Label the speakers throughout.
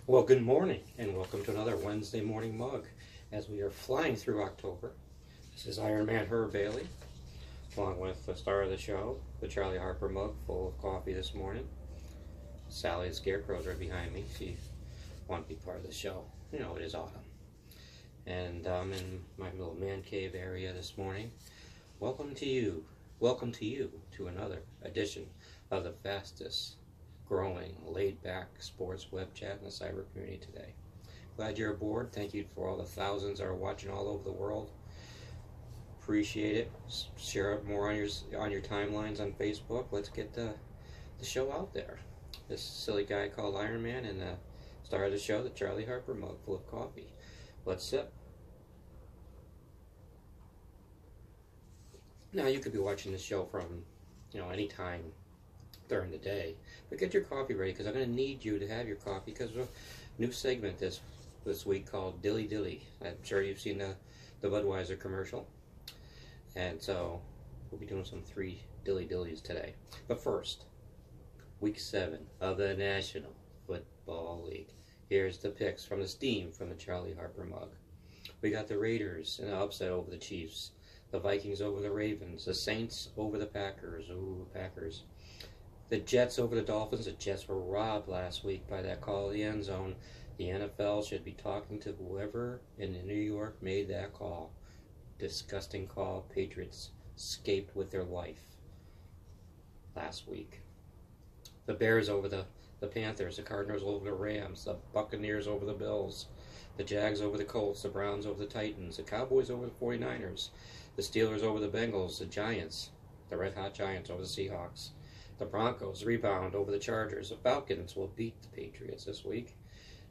Speaker 1: Well, good morning, and welcome to another Wednesday morning mug as we are flying through October. This is Iron Man Herb Bailey, along with the star of the show, the Charlie Harper mug full of coffee this morning. Sally the Scarecrow's right behind me. She wants to be part of the show. You know, it is autumn. And I'm in my little man cave area this morning. Welcome to you to another edition of the fastest growing, laid-back sports web chat in the cyber community today. Glad you're aboard. Thank you for all the thousands that are watching all over the world. Appreciate it. Share it more on your timelines on Facebook. Let's get the show out there. This silly guy called Iron Man and the star of the show, the Charlie Harper mug full of coffee. Let's sip. Now you could be watching this show from, any time during the day, but get your coffee ready because I'm going to need you to have your coffee because of a new segment this week called Dilly Dilly. I'm sure you've seen the Budweiser commercial, and so we'll be doing some 3 Dilly Dillies today. But first, week 7 of the National Football League. Here's the picks from the steam from the Charlie Harper mug. We got the Raiders in an upset over the Chiefs, the Vikings over the Ravens, the Saints over the Packers. Ooh, Packers. The Jets over the Dolphins. The Jets were robbed last week by that call of the end zone. The NFL should be talking to whoever in New York made that call. Disgusting call. Patriots escaped with their life last week. The Bears over the Panthers. The Cardinals over the Rams. The Buccaneers over the Bills. The Jags over the Colts. The Browns over the Titans. The Cowboys over the 49ers. The Steelers over the Bengals. The Giants. The Red Hot Giants over the Seahawks. The Broncos rebound over the Chargers. The Falcons will beat the Patriots this week.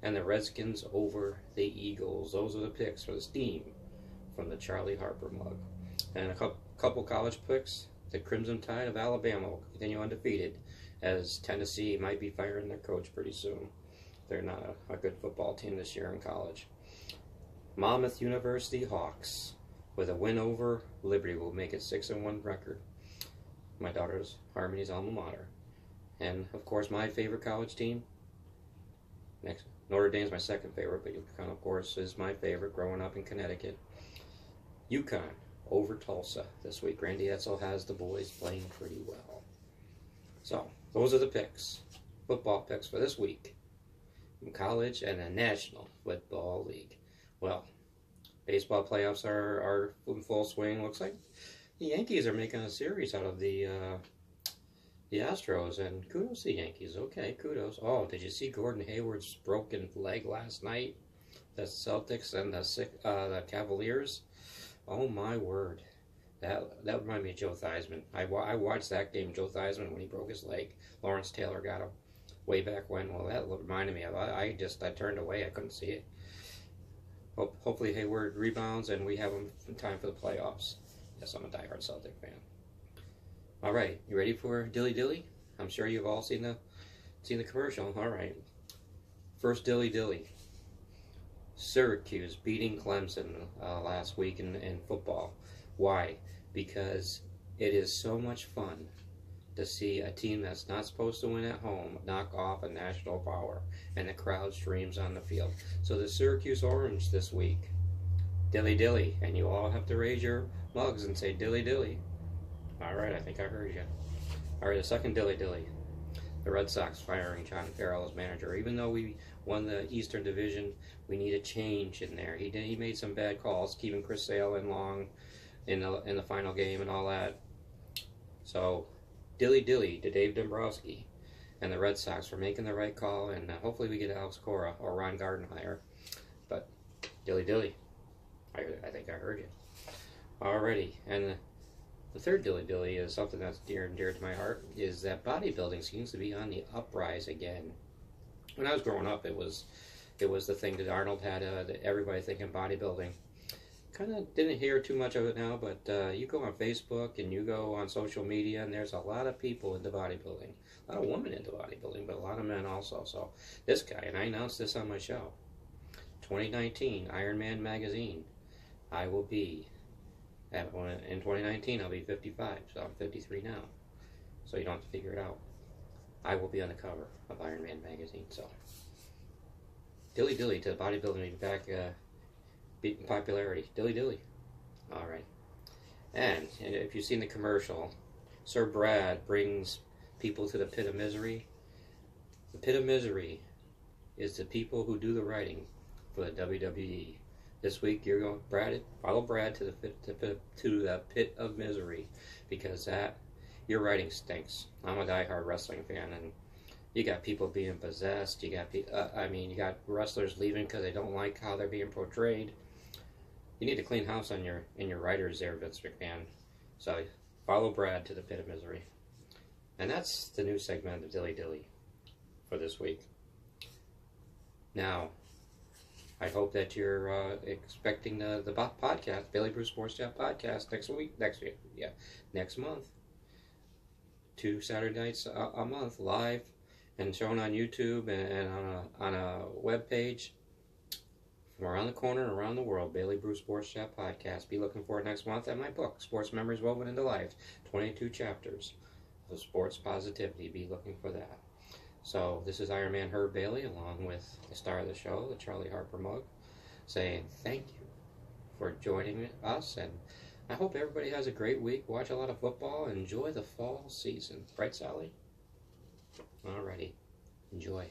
Speaker 1: And the Redskins over the Eagles. Those are the picks for the steam from the Charlie Harper mug. And a couple college picks. The Crimson Tide of Alabama will continue undefeated as Tennessee might be firing their coach pretty soon. They're not a good football team this year in college. Monmouth University Hawks with a win over Liberty will make it 6-1 record. My daughter's Harmony's alma mater. And, of course, my favorite college team, Notre Dame's my second favorite, but UConn, of course, is my favorite growing up in Connecticut. UConn over Tulsa this week. Randy Edsel has the boys playing pretty well. So, those are the picks, football picks for this week in college and the National Football League. Well, baseball playoffs are in full swing. Looks like the Yankees are making a series out of the Astros, and kudos to the Yankees. Okay, kudos. Oh, did you see Gordon Hayward's broken leg last night? The Celtics and the Cavaliers. Oh my word, that reminded me of Joe Theismann. I watched that game, Joe Theismann, when he broke his leg. Lawrence Taylor got him way back when. Well, that reminded me of. I turned away. I couldn't see it. Hopefully Hayward rebounds and we have him in time for the playoffs. Yes, I'm a diehard Celtic fan. All right, you ready for Dilly Dilly? I'm sure you've all seen the commercial. All right. First Dilly Dilly. Syracuse beating Clemson last week in football. Why? Because it is so much fun to see a team that's not supposed to win at home knock off a national power, and the crowd streams on the field. So the Syracuse Orange this week. Dilly Dilly, and you all have to raise your mugs and say Dilly Dilly. All right, I think I heard you. All right, the second Dilly Dilly. The Red Sox firing John Farrell as manager. Even though we won the Eastern Division, we need a change in there. He made some bad calls, keeping Chris Sale in long in the final game and all that. So, Dilly Dilly to Dave Dombrowski and the Red Sox for making the right call, and hopefully we get Alex Cora or Ron Gardenhire. But Dilly Dilly. I think I heard you. Alrighty, and the third Dilly Dilly is something that's dear and dear to my heart, is that bodybuilding seems to be on the uprise again. When I was growing up, it was the thing that Arnold had, everybody thinking bodybuilding. Kind of didn't hear too much of it now, but you go on Facebook and you go on social media, and there's a lot of people into bodybuilding. A lot of women into bodybuilding, but a lot of men also. So this guy, and I announced this on my show, 2019 Iron Man magazine. I will be, in 2019, I'll be 55, so I'm 53 now. So you don't have to figure it out. I will be on the cover of Iron Man magazine, so Dilly dilly to the bodybuilding back, beating popularity. Dilly dilly. All right. And if you've seen the commercial, Sir Brad brings people to the pit of misery. The pit of misery is the people who do the writing for the WWE. This week you're going, follow Brad to the pit of misery, because your writing stinks. I'm a diehard wrestling fan, and you got people being possessed. You got you got wrestlers leaving because they don't like how they're being portrayed. You need to clean house in your writers there, Vince McMahon. So follow Brad to the pit of misery. And that's the new segment of Dilly Dilly for this week. Now, I hope that you're expecting the podcast, Bailey Bruce Sports Chat podcast next month. 2 Saturday nights a month, live and shown on YouTube and on a web page from around the corner and around the world. Bailey Bruce Sports Chat podcast. Be looking for it next month. And my book, Sports Memories Woven into Life, 22 chapters of sports positivity. Be looking for that. So this is Iron Man Herb Bailey, along with the star of the show, the Charlie Harper mug, saying thank you for joining us, and I hope everybody has a great week. Watch a lot of football. Enjoy the fall season. Right, Sally? Alrighty. Enjoy.